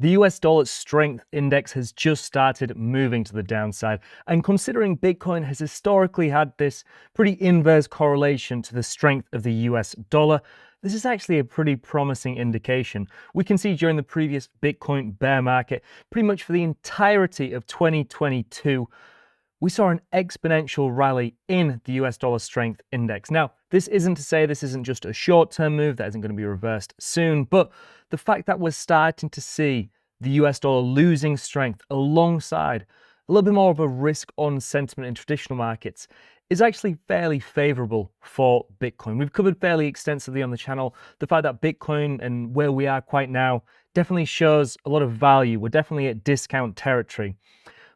The US dollar strength index has just started moving to the downside, and considering Bitcoin has historically had this pretty inverse correlation to the strength of the US dollar, this is actually a pretty promising indication. We can see during the previous Bitcoin bear market, pretty much for the entirety of 2022, we saw an exponential rally in the US dollar strength index. Now, this isn't to say this isn't just a short-term move that isn't going to be reversed soon, but the fact that we're starting to see the US dollar losing strength alongside a little bit more of a risk-on sentiment in traditional markets is actually fairly favorable for Bitcoin. We've covered fairly extensively on the channel the fact that Bitcoin and where we are quite now definitely shows a lot of value. We're definitely at discount territory.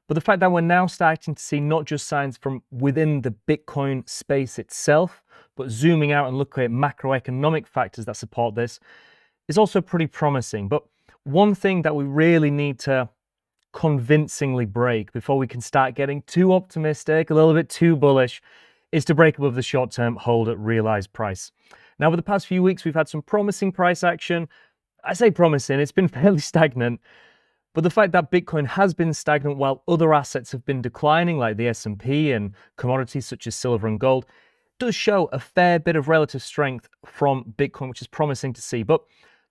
But the fact that we're now starting to see not just signs from within the Bitcoin space itself, but zooming out and looking at macroeconomic factors that support this is also pretty promising. But one thing that we really need to convincingly break before we can start getting too optimistic, a little bit too bullish, is to break above the short-term hold at realized price. Now, over the past few weeks, we've had some promising price action. I say promising, it's been fairly stagnant. But the fact that Bitcoin has been stagnant while other assets have been declining, like the S&P and commodities such as silver and gold, does show a fair bit of relative strength from Bitcoin, which is promising to see. But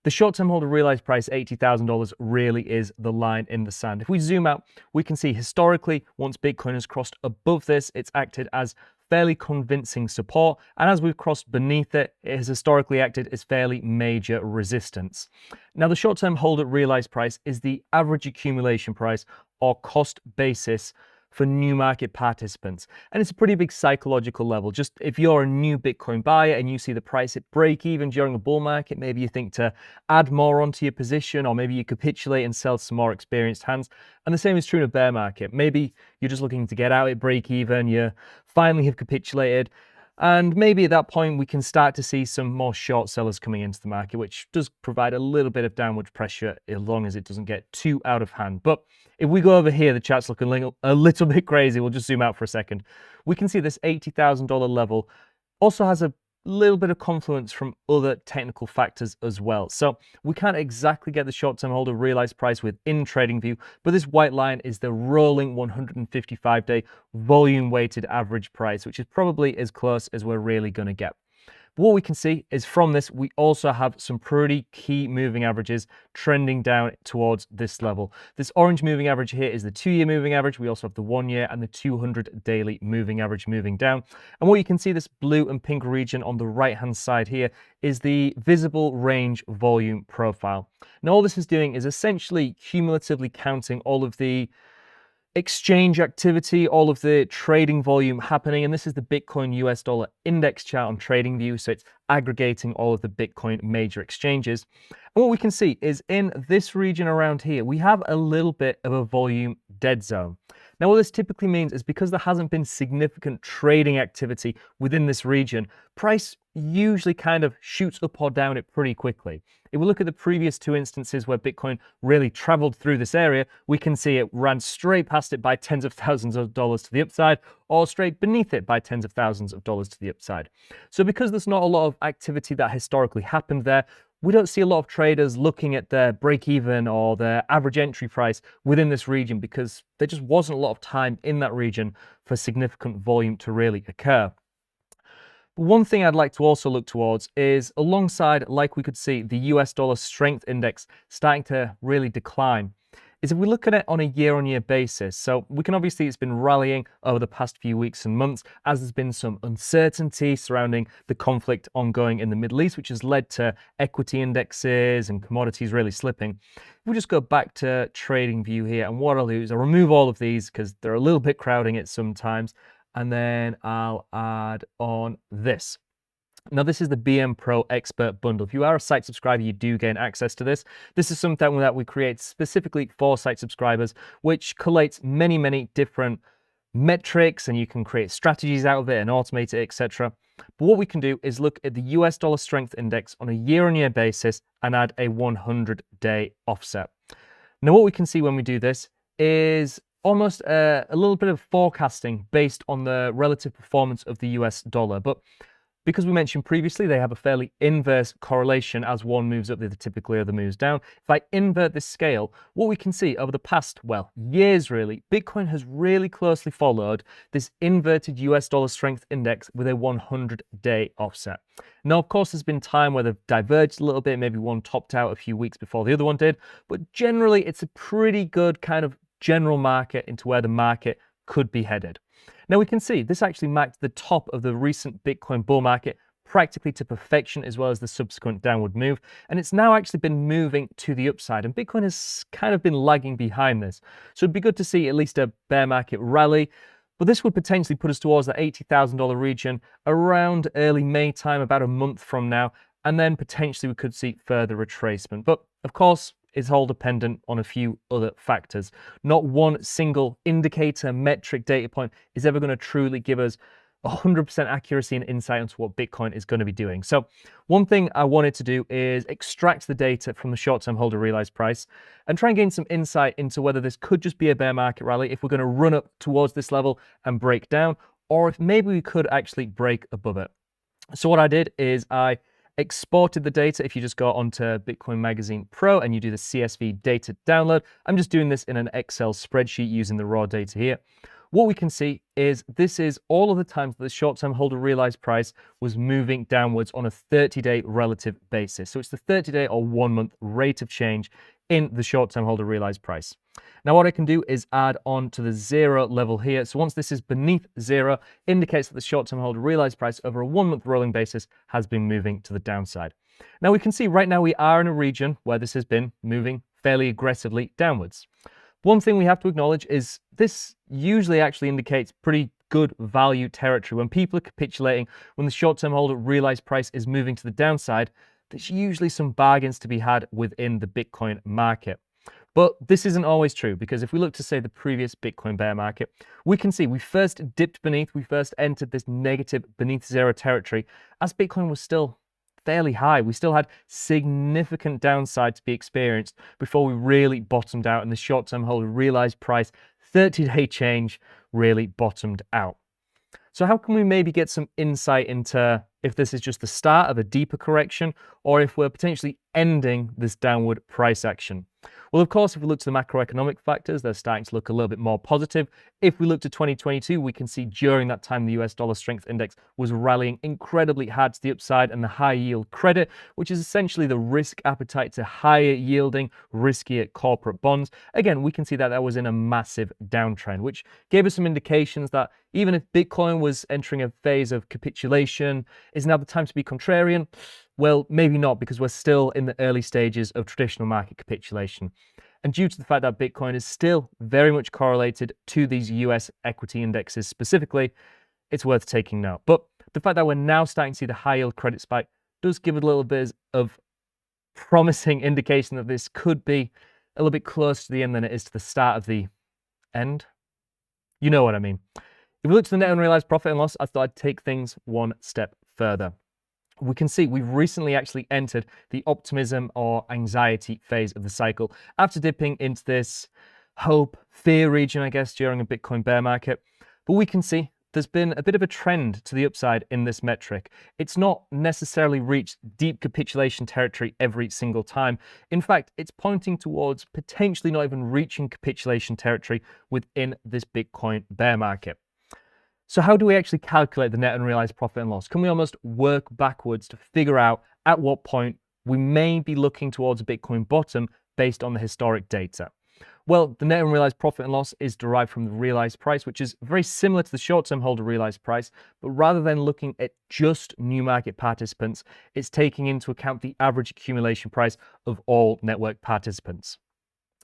the short-term hold of realized price, $80,000, really is the line in the sand. If we zoom out, we can see historically, once Bitcoin has crossed above this, it's acted as fairly convincing support, and as we've crossed beneath it, it has historically acted as fairly major resistance. Now, the short-term hold at realized price is the average accumulation price or cost basis for new market participants, and it's a pretty big psychological level. Just if you're a new Bitcoin buyer and you see the price at break even during a bull market, maybe you think to add more onto your position, or maybe you capitulate and sell some more experienced hands. And the same is true in a bear market. Maybe you're just looking to get out at break even, you finally have capitulated, and maybe at that point we can start to see some more short sellers coming into the market, which does provide a little bit of downward pressure as long as it doesn't get too out of hand. But if we go over here, the chart's looking a little bit crazy. We'll just zoom out for a second. We can see this $80,000 level also has a little bit of confluence from other technical factors as well. So we can't exactly get the short-term hold of realized price within TradingView, but this white line is the rolling 155-day volume-weighted average price, which is probably as close as we're really going to get. But what we can see is from this, we also have some pretty key moving averages trending down towards this level. This orange moving average here is the 2-year moving average. We also have the 1-year and the 200 daily moving average moving down. And what you can see, this blue and pink region on the right-hand side here is the visible range volume profile. Now, all this is doing is essentially cumulatively counting all of the exchange activity, all of the trading volume happening, and this is the Bitcoin US dollar index chart on TradingView, so it's aggregating all of the Bitcoin major exchanges. And what we can see is in this region around here, we have a little bit of a volume dead zone. Now, what this typically means is because there hasn't been significant trading activity within this region, price usually kind of shoots up or down it pretty quickly. If we look at the previous two instances where Bitcoin really traveled through this area, we can see it ran straight past it by tens of thousands of dollars to the upside, or straight beneath it by tens of thousands of dollars to the upside. So because there's not a lot of activity that historically happened there, we don't see a lot of traders looking at their break-even or their average entry price within this region because there just wasn't a lot of time in that region for significant volume to really occur. But one thing I'd like to also look towards is alongside, like we could see, the US dollar strength index starting to really decline, is if we look at it on a year-on-year basis. So we can obviously, it's been rallying over the past few weeks and months as there's been some uncertainty surrounding the conflict ongoing in the Middle East, which has led to equity indexes and commodities really slipping. If we just go back to TradingView here, and what I'll do is I'll remove all of these because they're a little bit crowding it sometimes, and then I'll add on this. Now, this is the BM Pro Expert Bundle. If you are a site subscriber, you do gain access to this. This is something that we create specifically for site subscribers, which collates many, many different metrics, and you can create strategies out of it and automate it, etc. But what we can do is look at the US dollar strength index on a year-on-year basis and add a 100-day offset. Now, what we can see when we do this is almost a little bit of forecasting based on the relative performance of the US dollar. But Because we mentioned previously, they have a fairly inverse correlation. As one moves up, the typically other moves down. If I invert this scale, what we can see over the past, well, years really, Bitcoin has really closely followed this inverted US dollar strength index with a 100-day offset. Now, of course, there's been time where they've diverged a little bit. Maybe one topped out a few weeks before the other one did. But generally, it's a pretty good kind of general market into where the market could be headed. Now we can see this actually marked the top of the recent Bitcoin bull market practically to perfection, as well as the subsequent downward move. And it's now actually been moving to the upside, and Bitcoin has kind of been lagging behind this. So it'd be good to see at least a bear market rally. But this would potentially put us towards the $80,000 region around early May time, about a month from now. And then potentially we could see further retracement. But of course, it's all dependent on a few other factors. Not one single indicator, metric, data point is ever going to truly give us 100% accuracy and insight into what Bitcoin is going to be doing. So one thing I wanted to do is extract the data from the short-term holder realized price and try and gain some insight into whether this could just be a bear market rally, if we're going to run up towards this level and break down, or if maybe we could actually break above it. So what I did is I exported the data. If you just go onto Bitcoin Magazine Pro and you do the CSV data download, I'm just doing this in an Excel spreadsheet using the raw data here. What we can see is this is all of the times that the short-term holder realized price was moving downwards on a 30-day relative basis. So it's the 30-day or 1 month rate of change in the short-term holder realized price. Now what I can do is add on to the 0 level here. So once this is beneath 0, indicates that the short-term holder realized price over a 1 month rolling basis has been moving to the downside. Now we can see right now we are in a region where this has been moving fairly aggressively downwards. One thing we have to acknowledge is this usually actually indicates pretty good value territory. When people are capitulating, when the short-term holder realized price is moving to the downside, there's usually some bargains to be had within the Bitcoin market. But this isn't always true, because if we look to, say, the previous Bitcoin bear market, we can see we first dipped beneath, we first entered this negative beneath 0 territory as Bitcoin was still fairly high. We still had significant downside to be experienced before we really bottomed out, and the short-term holder realized price 30-day change really bottomed out. So how can we maybe get some insight into if this is just the start of a deeper correction, or if we're potentially ending this downward price action? Well, of course, if we look to the macroeconomic factors, they're starting to look a little bit more positive. If we look to 2022, we can see during that time the US dollar strength index was rallying incredibly hard to the upside, and the high yield credit, which is essentially the risk appetite to higher yielding, riskier corporate bonds. Again, we can see that that was in a massive downtrend, which gave us some indications that even if Bitcoin was entering a phase of capitulation, is now the time to be contrarian? Well, maybe not, because we're still in the early stages of traditional market capitulation. And due to the fact that Bitcoin is still very much correlated to these US equity indexes specifically, it's worth taking note. But the fact that we're now starting to see the high yield credit spike does give it a little bit of promising indication that this could be a little bit closer to the end than it is to the start of the end. You know what I mean. If we look to the net unrealized profit and loss, I thought I'd take things one step further. We can see we've recently actually entered the optimism or anxiety phase of the cycle after dipping into this hope, fear region, I guess, during a Bitcoin bear market. But we can see there's been a bit of a trend to the upside in this metric. It's not necessarily reached deep capitulation territory every single time. In fact, it's pointing towards potentially not even reaching capitulation territory within this Bitcoin bear market. So how do we actually calculate the net unrealized profit and loss? Can we almost work backwards to figure out at what point we may be looking towards a Bitcoin bottom based on the historic data? Well, the net unrealized profit and loss is derived from the realized price, which is very similar to the short-term holder realized price, but rather than looking at just new market participants, it's taking into account the average accumulation price of all network participants.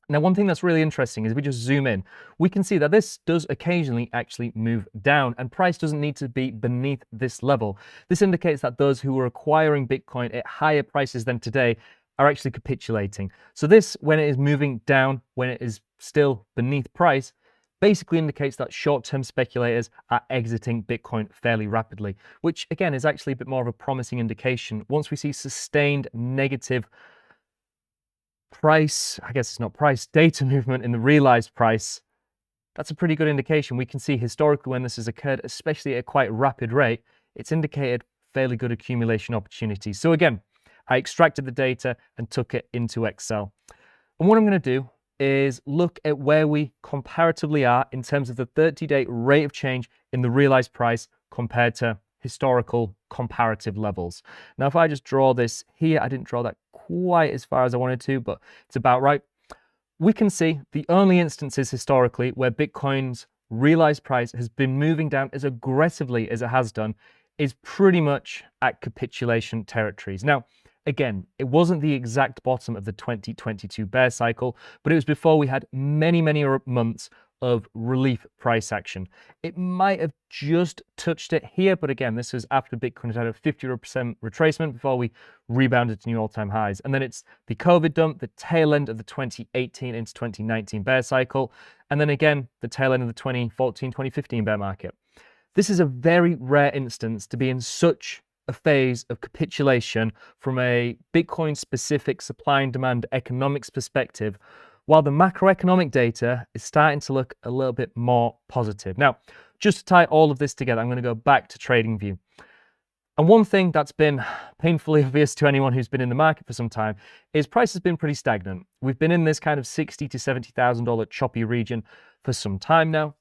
Now, one thing that's really interesting is if we just zoom in, we can see that this does occasionally actually move down, and price doesn't need to be beneath this level. This indicates that those who are acquiring Bitcoin at higher prices than today are actually capitulating. So this, when it is moving down, when it is still beneath price, basically indicates that short-term speculators are exiting Bitcoin fairly rapidly, which again is actually a bit more of a promising indication. Once we see sustained negative price, I guess it's not price, data movement in the realized price, that's a pretty good indication. We can see historically when this has occurred, especially at a quite rapid rate, it's indicated fairly good accumulation opportunity. So again, I extracted the data and took it into Excel. And what I'm going to do is look at where we comparatively are in terms of the 30-day rate of change in the realized price compared to historical comparative levels. Now, if I just draw this here, I didn't draw that quite as far as I wanted to, but it's about right. We can see the only instances historically where Bitcoin's realized price has been moving down as aggressively as it has done is pretty much at capitulation territories. Now, again, it wasn't the exact bottom of the 2022 bear cycle, but it was before we had many months of relief price action. It might have just touched it here, but again, this was after Bitcoin had a 50% retracement before we rebounded to new all-time highs. And then it's the COVID dump, the tail end of the 2018 into 2019 bear cycle, and then again, the tail end of the 2014, 2015 bear market. This is a very rare instance to be in such a phase of capitulation from a Bitcoin-specific supply and demand economics perspective, while the macroeconomic data is starting to look a little bit more positive. Now, just to tie all of this together, I'm going to go back to TradingView. And one thing that's been painfully obvious to anyone who's been in the market for some time is price has been pretty stagnant. We've been in this kind of $60,000 to $70,000 choppy region for some time now.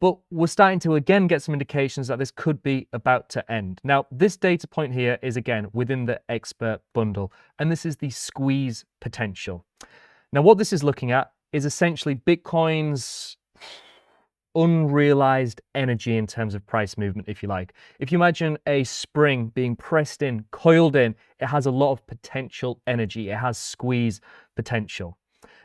But we're starting to again get some indications that this could be about to end. Now, this data point here is again within the expert bundle, and this is the squeeze potential. Now, what this is looking at is essentially Bitcoin's unrealized energy in terms of price movement, if you like. If you imagine a spring being pressed in, coiled in, it has a lot of potential energy. It has squeeze potential.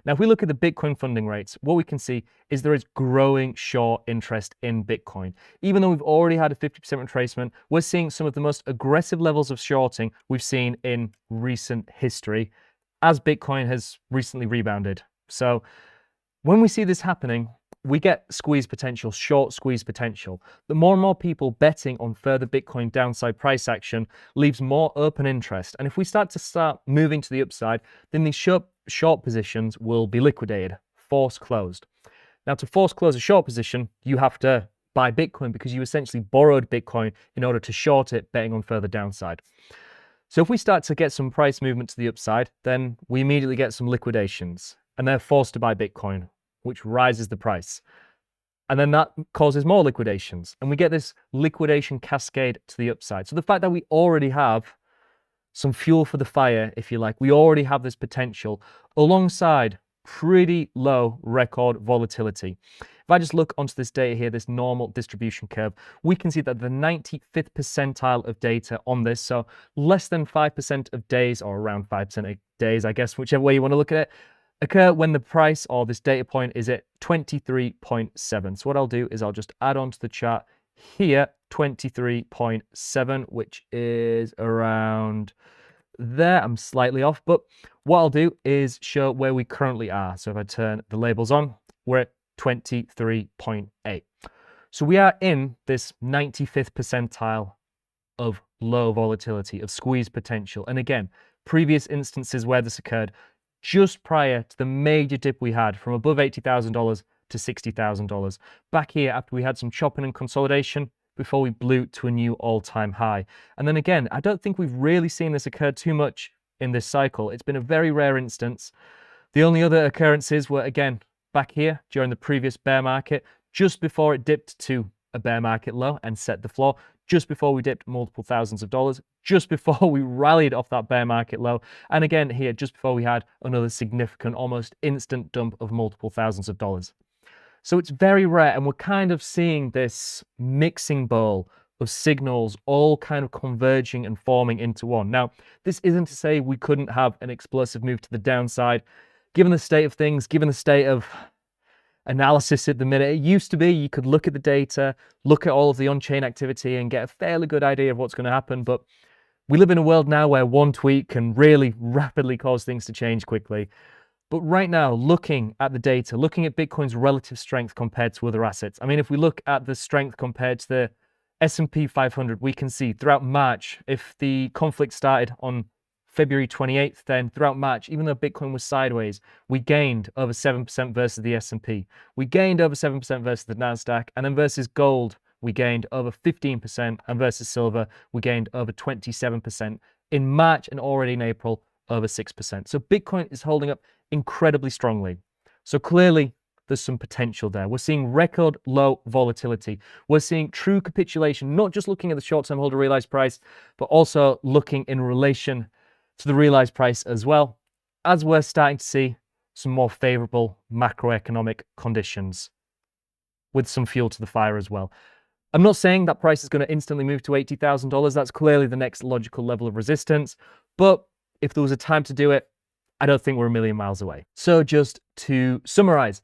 Now, if we look at the Bitcoin funding rates, what we can see is there is growing short interest in Bitcoin. Even though we've already had a 50% retracement, we're seeing some of the most aggressive levels of shorting we've seen in recent history as Bitcoin has recently rebounded. So when we see this happening, we get squeeze potential, short squeeze potential. The more and more people betting on further Bitcoin downside price action leaves more open interest. And if we start moving to the upside, then these short positions will be liquidated, force closed. Now, to force close a short position, you have to buy Bitcoin because you essentially borrowed Bitcoin in order to short it, betting on further downside. So if we start to get some price movement to the upside, then we immediately get some liquidations and they're forced to buy Bitcoin, which rises the price. And then that causes more liquidations and we get this liquidation cascade to the upside. So the fact that we already have some fuel for the fire, if you like, we already have this potential alongside pretty low record volatility. If I just look onto this data here, this normal distribution curve, we can see that the 95th percentile of data on this, so less than 5% of days, or around 5% of days, I guess, whichever way you want to look at it, occur when the price or this data point is at 23.7. So what I'll do is I'll just add on to the chart here, 23.7, which is around there. I'm slightly off, but what I'll do is show where we currently are. So if I turn the labels on, we're at 23.8. So we are in this 95th percentile of low volatility, of squeeze potential. And again, previous instances where this occurred just prior to the major dip we had from above $80,000 to $60,000. Back here after we had some chopping and consolidation before we blew to a new all-time high. And then again, I don't think we've really seen this occur too much in this cycle. It's been a very rare instance. The only other occurrences were, again, back here during the previous bear market, just before it dipped to a bear market low and set the floor, just before we dipped multiple thousands of dollars, just before we rallied off that bear market low, and again here, just before we had another significant, almost instant dump of multiple thousands of dollars. So it's very rare, and we're kind of seeing this mixing bowl of signals all kind of converging and forming into one. Now, this isn't to say we couldn't have an explosive move to the downside. Given the state of things, given the state of analysis at the minute, it used to be you could look at the data, look at all of the on-chain activity and get a fairly good idea of what's going to happen. But we live in a world now where one tweet can really rapidly cause things to change quickly. But right now, looking at the data, looking at Bitcoin's relative strength compared to other assets, I mean, if we look at the strength compared to the S&P 500, we can see throughout March, if the conflict started on February 28th, then throughout March, even though Bitcoin was sideways, we gained over 7% versus the S&P. We gained over 7% versus the NASDAQ, and then versus gold, we gained over 15%, and versus silver, we gained over 27% in March, and already in April, over 6%. So Bitcoin is holding up incredibly strongly. So clearly, there's some potential there. We're seeing record low volatility. We're seeing true capitulation, not just looking at the short-term holder realized price, but also looking in relation to the realized price as well, as we're starting to see some more favorable macroeconomic conditions with some fuel to the fire as well. I'm not saying that price is going to instantly move to $80,000. That's clearly the next logical level of resistance. But if there was a time to do it, I don't think we're a million miles away. So just to summarize,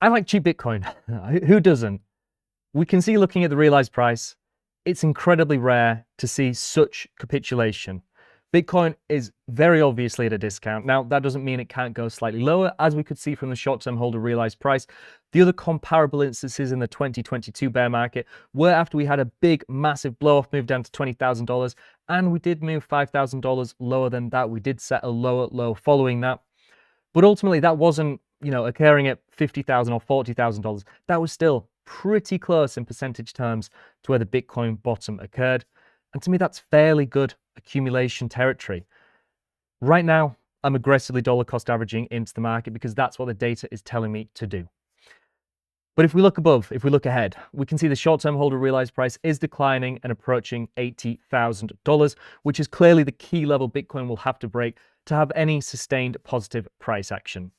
I like cheap Bitcoin. Who doesn't? We can see, looking at the realized price, it's incredibly rare to see such capitulation. Bitcoin is very obviously at a discount. Now, that doesn't mean it can't go slightly lower, as we could see from the short-term holder realized price. The other comparable instances in the 2022 bear market were after we had a big, massive blow-off move down to $20,000, and we did move $5,000 lower than that. We did set a lower low following that. But ultimately, that wasn't, occurring at $50,000 or $40,000. That was still pretty close in percentage terms to where the Bitcoin bottom occurred. And to me, that's fairly good accumulation territory. Right now, I'm aggressively dollar cost averaging into the market because that's what the data is telling me to do. But if we look above, if we look ahead, we can see the short-term holder realized price is declining and approaching $80,000, which is clearly the key level Bitcoin will have to break to have any sustained positive price action.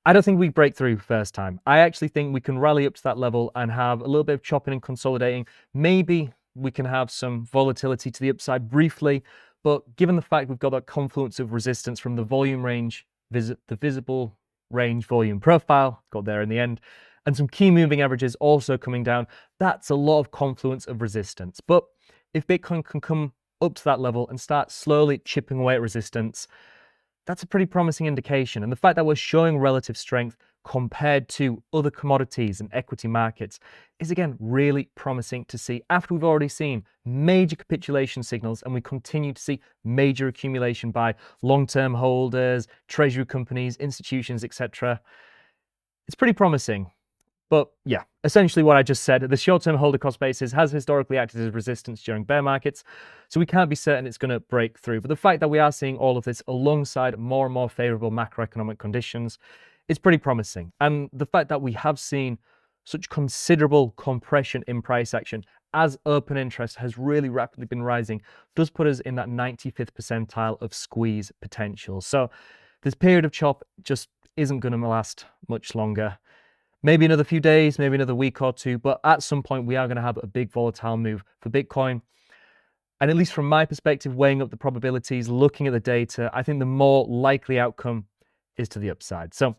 I don't think we break through first time. I actually think we can rally up to that level and have a little bit of chopping and consolidating. Maybe we can have some volatility to the upside briefly, but given the fact we've got that confluence of resistance from the volume range, the visible range volume profile, got there in the end, and some key moving averages also coming down, that's a lot of confluence of resistance. But if Bitcoin can come up to that level and start slowly chipping away at resistance, that's a pretty promising indication. And the fact that we're showing relative strength compared to other commodities and equity markets is, again, really promising to see after we've already seen major capitulation signals and we continue to see major accumulation by long-term holders, treasury companies, institutions, etc. It's pretty promising. But yeah, essentially what I just said, the short-term holder cost basis has historically acted as resistance during bear markets, so we can't be certain it's going to break through. But the fact that we are seeing all of this alongside more and more favorable macroeconomic conditions is pretty promising. And the fact that we have seen such considerable compression in price action as open interest has really rapidly been rising does put us in that 95th percentile of squeeze potential. So this period of chop just isn't going to last much longer. Maybe another few days, maybe another week or two, but at some point we are going to have a big volatile move for Bitcoin. And at least from my perspective, weighing up the probabilities, looking at the data, I think the more likely outcome is to the upside. So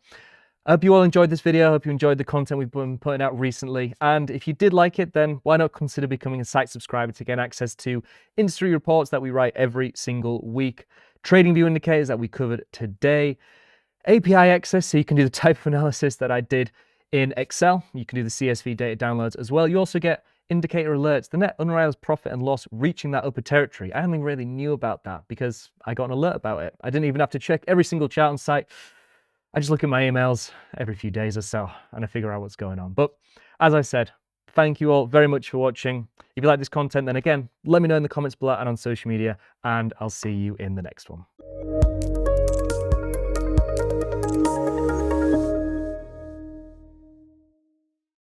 I hope you all enjoyed this video. I hope you enjoyed the content we've been putting out recently. And if you did like it, then why not consider becoming a site subscriber to get access to industry reports that we write every single week, TradingView indicators that we covered today, API access so you can do the type of analysis that I did in Excel. You can do the CSV data downloads as well. You also get indicator alerts, the net unrealized profit and loss reaching that upper territory. I only really knew about that because I got an alert about it. I didn't even have to check every single chart on site. I just look at my emails every few days or so and I figure out what's going on. But as I said, thank you all very much for watching. If you like this content, then again, let me know in the comments below and on social media, and I'll see you in the next one.